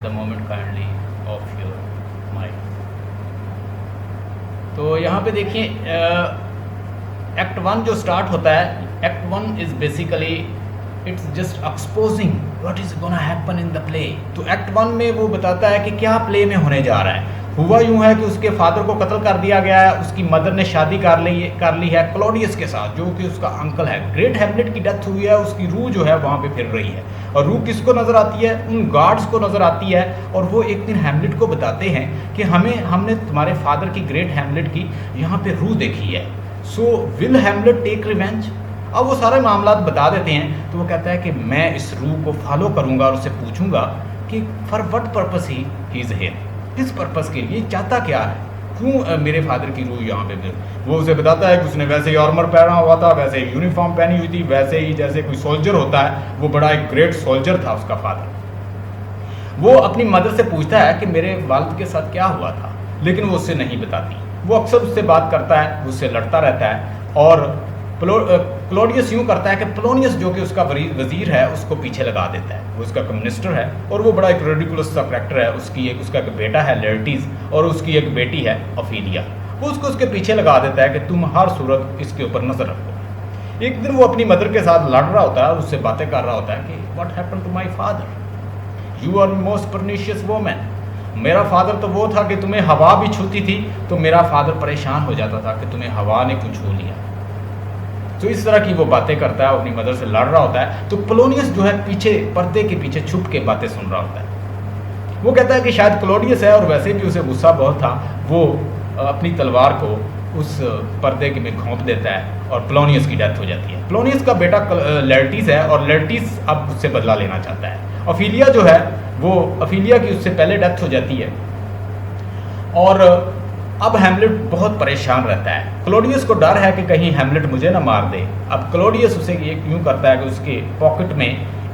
The moment kindly of your mind. तो यहाँ पे देखिए एक्ट वन जो स्टार्ट होता है, act one is basically it's just exposing what is gonna happen in the play. तो एक्ट वन में वो बताता है कि क्या प्ले में होने जा रहा है। हुआ यूँ है कि उसके फादर को कत्ल कर दिया गया है, उसकी मदर ने शादी कर ली है क्लॉडियस के साथ, जो कि उसका अंकल है। ग्रेट हैमलेट की डेथ हुई है, उसकी रूह जो है वहाँ पे फिर रही है, और रूह किसको नज़र आती है? उन गार्ड्स को नज़र आती है। और वो एक दिन हैमलेट को बताते हैं कि हमने तुम्हारे फादर की, ग्रेट हैमलेट की, यहाँ पे रूह देखी है। So will Hamlet take revenge? अब वो सारे मामला बता देते हैं। तो वो कहता है कि मैं इस रूह को फॉलो करूँगा और उससे पूछूंगा कि for what purpose he is here, किस पर्पस के लिए, चाहता क्या है, क्यों मेरे फादर की रूह यहाँ पे। वो उसे बताता है कि उसने वैसे ही आर्मर पहना हुआ था, वैसे ही यूनिफॉर्म पहनी हुई थी, वैसे ही जैसे कोई सोल्जर होता है। वो बड़ा एक ग्रेट सोल्जर था उसका फादर। वो अपनी मदर से पूछता है कि मेरे वालिद के साथ क्या हुआ था, लेकिन वो उससे नहीं बताती। वो अक्सर उससे बात करता है, उससे लड़ता रहता है। और क्लॉडियस यूँ करता है कि पोलोनियस जो कि उसका वजीर है उसको पीछे लगा देता है। वो उसका मिनिस्टर है और वो बड़ा एक रेडिकुलस सा करैक्टर है। उसका एक बेटा है लेर्टिस और उसकी एक बेटी है ऑफिलिया। वो उसको उसके पीछे लगा देता है कि तुम हर सूरत इसके ऊपर नजर रखो। एक दिन वो अपनी मदर के साथ लड़ रहा होता है और उससे बातें कर रहा होता है कि what happened to my father, you are most pernicious woman. मेरा फादर तो वो था कि तुम्हें हवा भी छूती थी तो मेरा फादर परेशान हो जाता था कि तुम्हें हवा ने क्यों छू लिया। तो इस तरह की वो बातें करता है, अपनी मदर से लड़ रहा होता है। तो पोलोनियस जो है पीछे, पर्दे के पीछे छुप के बातें सुन रहा होता है। वो कहता है कि शायद क्लॉडियस है और वैसे भी उसे गुस्सा बहुत था। वो अपनी तलवार को उस पर्दे के में घोंप देता है और पोलोनियस की डेथ हो जाती है। पोलोनियस का बेटा लेर्टिस है और लेर्टिस अब उससे बदला लेना चाहता है। ऑफिलिया जो है वो, ऑफिलिया की उससे पहले डेथ हो जाती है और अब हैमलेट बहुत परेशान रहता है। क्लॉडियस को डर है कि कहीं हैमलेट मुझे ना मार दे। अब क्लॉडियस उसे ये यूँ करता है कि उसके पॉकेट में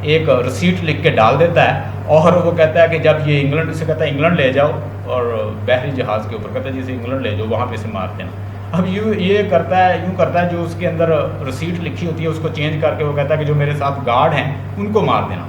एक रसीट लिख के डाल देता है और वो कहता है कि जब ये इंग्लैंड, उसे कहता है इंग्लैंड ले जाओ, और बहरी जहाज़ के ऊपर कहता है जिसे इंग्लैंड ले जाओ, वहाँ पे से मार देना। अब ये करता है जो उसके अंदर रसीट लिखी होती है उसको चेंज करके वो कहता है कि जो मेरे साथ गार्ड हैं उनको मार देना,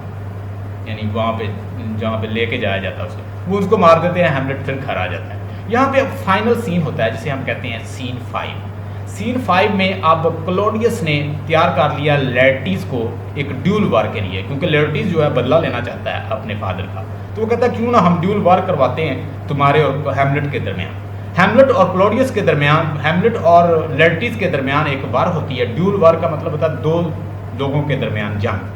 यानी वहाँ पे जहाँ पे लेके जाया जाता है उसको, वो उसको मार देते हैं। हैमलेट फिर घर आ जाता है। यहाँ पे अब फाइनल सीन होता है जिसे हम कहते हैं सीन 5। सीन 5 में अब क्लॉडियस ने तैयार कर लिया लेर्टिस को एक ड्यूल वार के लिए, क्योंकि लेर्टिस जो है बदला लेना चाहता है अपने फादर का। तो वो कहता है क्यों ना हम ड्यूल वार करवाते हैं तुम्हारे और हैमलेट के दरमियान। हैमलेट और क्लॉडियस के दरमियान, हैमलेट और लेर्टिस के दरमियान एक वार होती है। ड्यूल वार का मतलब होता है दो लोगों के दरमियान जंग।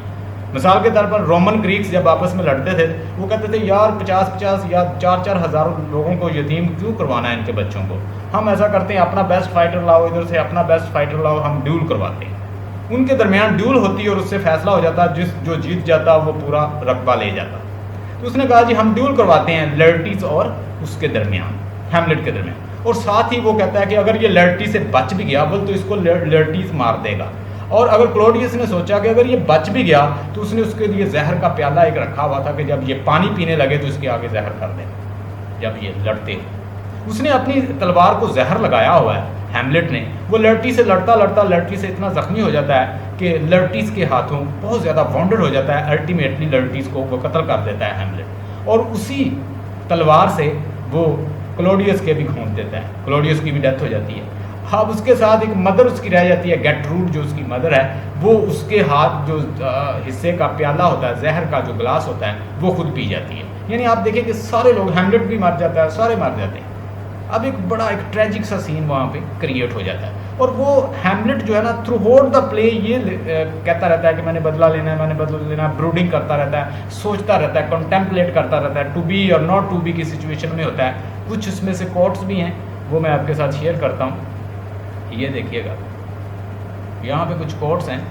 मिसाल के तौर पर रोमन ग्रीक्स जब आपस में लड़ते थे वो कहते थे यार 50-50 या 4-4 हज़ार लोगों को यतीम क्यों करवाना है इनके बच्चों को, हम ऐसा करते हैं अपना बेस्ट फाइटर लाओ, इधर से अपना बेस्ट फाइटर लाओ, हम ड्यूल करवाते हैं। उनके दरमियान ड्यूल होती है और उससे फैसला हो जाता है, जो जीत जाता वो पूरा रकबा ले जाता। तो उसने कहा जी हम ड्यूल करवाते हैं लेर्टिस और उसके दरमियान, हैमलेट के दरमियान। और साथ ही वो कहता है कि अगर ये लेर्टिस से बच भी गया बोल तो इसको लेर्टिस मार देगा। और अगर क्लॉडियस ने सोचा कि अगर ये बच भी गया तो उसने उसके लिए जहर का प्याला एक रखा हुआ था कि जब ये पानी पीने लगे तो इसके आगे जहर कर देना जब ये लड़ते। उसने अपनी तलवार को जहर लगाया हुआ है हैमलेट ने। वो लर्टी से लड़ता लड़ता लर्टी से इतना जख्मी हो जाता है कि लर्टिस के हाथों बहुत ज़्यादा वाउंडेड हो जाता है। अल्टीमेटली लर्टिस को वो कत्ल कर देता है हैमलेट, और उसी तलवार से वो क्लॉडियस के भी घोंप देता है। क्लॉडियस की भी डेथ हो जाती है। अब उसके साथ एक मदर उसकी रह जाती है, गेटरूड जो उसकी मदर है, वो उसके हाथ जो हिस्से का प्याला होता है, जहर का जो गिलास होता है, वो खुद पी जाती है। यानी आप देखें कि सारे लोग, हैमलेट भी मर जाता है, सारे मर जाते हैं। अब एक बड़ा एक ट्रेजिक सा सीन वहाँ पे क्रिएट हो जाता है। और वो हैमलेट जो है ना थ्रू आउट द प्ले ये कहता रहता है कि मैंने बदला लेना है, मैंने बदला लेना है, ब्रूडिंग करता रहता है, सोचता रहता है, कॉन्टेम्पलेट करता रहता है, टू बी और नॉट टू बी की सिचुएशन में होता है। कुछ इसमें से कोट्स भी हैं, वो मैं आपके साथ शेयर करता हूँ। ये देखिएगा, यहाँ पे कुछ कोट्स हैं,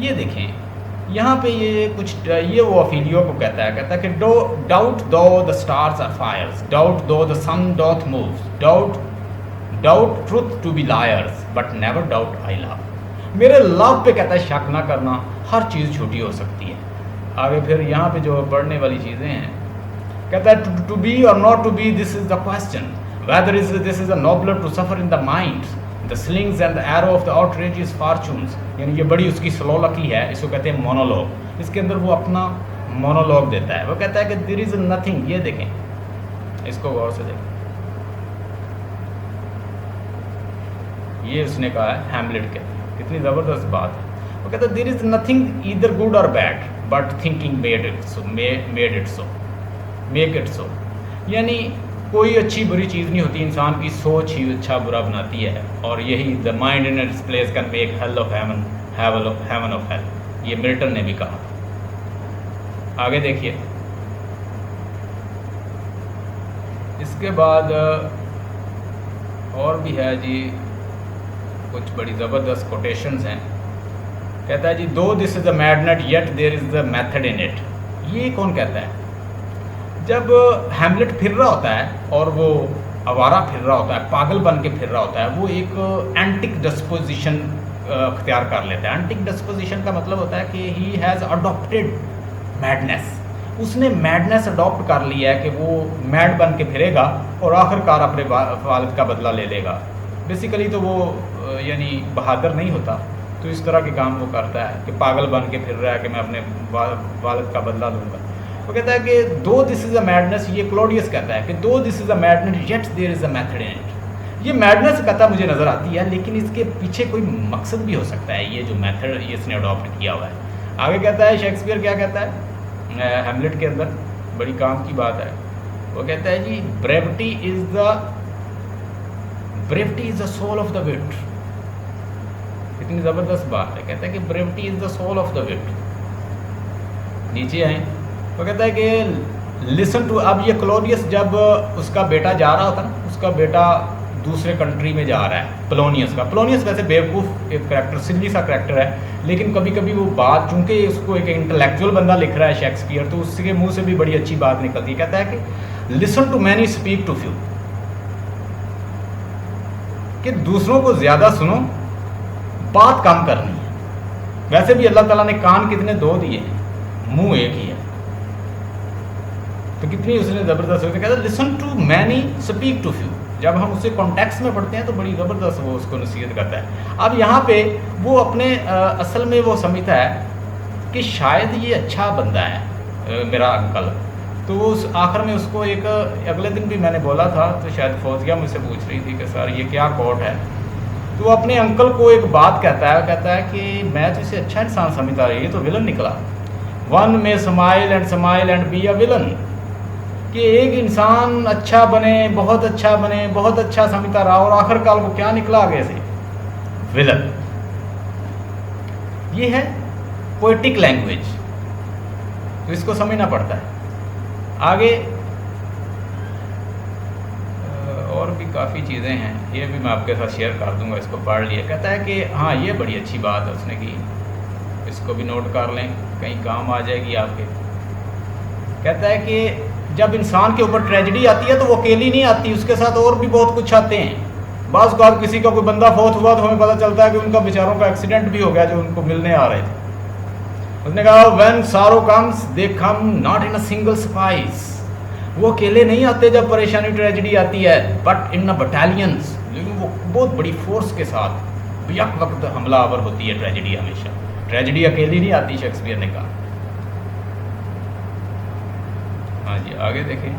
ये देखें। यहाँ पे ये कुछ, ये वो ऑफिलियो को कहता है कि doubt thou the stars are fires, doubt thou the sun doth move, doubt truth to be liars, but never doubt I love. मेरे लव पे कहता है शक ना करना, हर चीज़ झूठी हो सकती है। आगे फिर यहाँ पे जो पढ़ने वाली चीज़ें हैं, कहता है टू बी और not to be, this is the question, whether this is a nobler to suffer in the minds, the slings and the arrow of the outrageous fortunes। यानी ये बड़ी उसकी स्लोलकी है, इसको कहते हैं मोनोलॉग। इसके अंदर वो अपना मोनोलॉग देता है। वो कहता है कि देयर इज़ नथिंग। ये देखें, इसको गौर से देखें, ये उसने कहा है हैमलेट के, कितनी ज़बरदस्त बात है। वो कहता है there is nothing either good or bad but thinking made it so, make it so. यानी कोई अच्छी बुरी चीज़ नहीं होती, इंसान की सोच ही अच्छा बुरा बनाती है। और यही the mind in its place can make hell of heaven, heaven of hell, ये मिल्टन ने भी कहा। आगे देखिए, इसके बाद और भी है जी, कुछ बड़ी ज़बरदस्त कोटेशंस हैं। कहता है जी, though this is a madness yet there is the method in it. ये कौन कहता है? जब हैमलेट फिर रहा होता है और वो आवारा फिर रहा होता है, पागल बन के फिर रहा होता है, वो एक एंटिक डिस्पोजिशन अख्तियार कर लेता है। एंटिक डिस्पोजिशन का मतलब होता है कि ही हैज़ अडॉप्टेड मैडनेस। उसने मैडनेस अडॉप्ट कर लिया है कि वो मैड बन के फिरेगा और आखिरकार अपने वालिद का बदला ले लेगा। बेसिकली तो वो यानी बहादुर नहीं होता, तो इस तरह के काम वो करता है कि पागल बन के फिर रहा है कि मैं अपने वालिद का बदला लूँगा। वो कहता है कि though this is a madness, ये क्लोडियस कहता है कि though this is a madness yet there is a method in it. ये मैडनेस कहता मुझे नज़र आती है, लेकिन इसके पीछे कोई मकसद भी हो सकता है, ये जो मेथड ये इसने अडॉप्ट किया हुआ है। आगे कहता है शेक्सपियर क्या कहता है हैमलेट के अंदर, बड़ी काम की बात है। वो कहता है जी, brevity is the soul of the wit. कितनी ज़बरदस्त बात है। कहता है कि brevity is the soul of the wit. नीचे आए, वो कहता है कि लिसन टू। अब ये क्लोडियस जब उसका बेटा जा रहा होता ना, उसका बेटा दूसरे कंट्री में जा रहा है, पोलोनियस का। पोलोनियस वैसे बेवकूफ़ एक करैक्टर, सिल्ली सा करैक्टर है, लेकिन कभी कभी वो बात, चूंकि उसको एक इंटेलेक्चुअल बंदा लिख रहा है शेक्सपियर, तो उसके मुंह से भी बड़ी अच्छी बात निकलती है। कहता है कि listen to many speak to few, कि दूसरों को ज़्यादा सुनो, बात कम करनी है। वैसे भी अल्लाह ताला ने कान कितने दो दिए हैं, मुंह एक ही है, तो कितनी उसने ज़बरदस्त होती है। कहता है listen to many speak to few. जब हम उसे कॉन्टेक्स्ट में पढ़ते हैं तो बड़ी ज़बरदस्त वो उसको नसीहत करता है। अब यहाँ पे वो अपने असल में वो समझता है कि शायद ये अच्छा बंदा है मेरा अंकल। तो वो उस आखिर में उसको एक, अगले दिन भी मैंने बोला था, तो शायद फौजिया मुझसे पूछ रही थी कि सर ये क्या कोट है। तो वो अपने अंकल को एक बात कहता है कि मैं तो इसे अच्छा इंसान समझता रही, ये तो विलन निकला। वन में smile and be a villain, कि एक इंसान अच्छा बने, बहुत अच्छा समझता रहा और आखिरकार को क्या निकला आगे से, विलन। ये है पोएटिक लैंग्वेज, तो इसको समझना पड़ता है। आगे और भी काफ़ी चीज़ें हैं, ये भी मैं आपके साथ शेयर कर दूंगा, इसको पढ़ लिए। कहता है कि हाँ, ये बड़ी अच्छी बात है उसने की, इसको भी नोट कर लें, कहीं काम आ जाएगी आपके। कहता है कि जब इंसान के ऊपर ट्रेजेडी आती है तो वो अकेली नहीं आती, उसके साथ और भी बहुत कुछ आते हैं। बाज़ औक़ात किसी का कोई बंदा फौत हुआ तो हमें पता चलता है कि उनका बेचारों का एक्सीडेंट भी हो गया जो उनको मिलने आ रहे थे। उसने कहा व्हेन सारो comes they come not in a single spice. वो अकेले नहीं आते जब परेशानी ट्रेजेडी आती है, बट इन अ बटालियंस, लेकिन वो बहुत बड़ी फोर्स के साथ यक वक्त हमलावर होती है ट्रेजेडी। हमेशा ट्रेजेडी अकेली नहीं आती, शेक्सपियर ने कहा। हाँ जी, आगे देखें।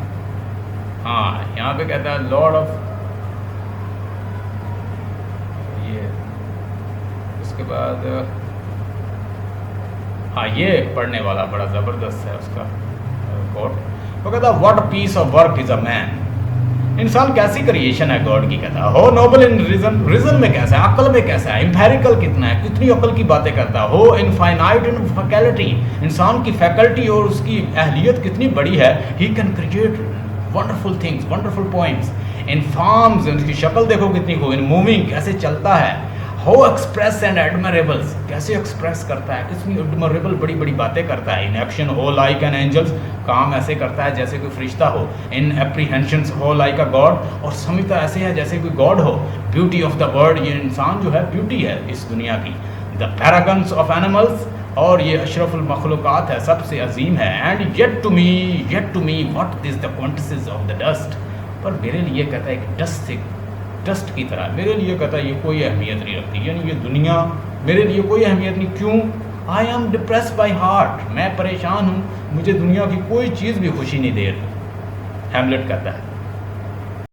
हाँ, यहाँ पे कहता है लॉर्ड ऑफ, ये उसके बाद हाँ, ये पढ़ने वाला बड़ा ज़बरदस्त है उसका कोट। वो कहता है what piece of work is a man. इंसान कैसी क्रिएशन है गॉड की। कहता है हो नोबल इन रीजन, रीजन में कैसा है, अक्ल में कैसा है, एम्पेरिकल कितना है, कितनी अक्ल की बातें करता है। हो इनफाइनाइट इन फैकल्टी, इंसान की फैकल्टी और उसकी अहलियत कितनी बड़ी है। He can create wonderful things, wonderful points in forms, उसकी शक्ल देखो कितनी हो, इन मूविंग कैसे चलता है। हो एक्सप्रेस एंड एडमरेबल्स, कैसे एक्सप्रेस करता है, कितनी एडमरेबल बड़ी बड़ी बातें करता है। इन एक्शन हो लाइक एन एंजल्स, काम ऐसे करता है जैसे कोई फरिश्ता हो। इन एप्रीहेंशंस हो लाइक अ गॉड, और समझता ऐसे है जैसे कोई गॉड हो। ब्यूटी ऑफ द वर्ल्ड, ये इंसान जो है ब्यूटी है इस दुनिया की। द पैरागन्स ऑफ एनिमल्स, और ये अशरफुल मखलूक़ात है, सबसे अजीम है। And yet to me what is the quantities of the dust, पर मेरे लिए कहता है एक डस्ट की तरह, मेरे लिए कहता है ये कोई अहमियत नहीं रखती, यानी ये दुनिया मेरे लिए कोई अहमियत नहीं। क्यों? I am depress by heart, मैं परेशान हूँ, मुझे दुनिया की कोई चीज़ भी खुशी नहीं दे रही। हैमलेट कहता है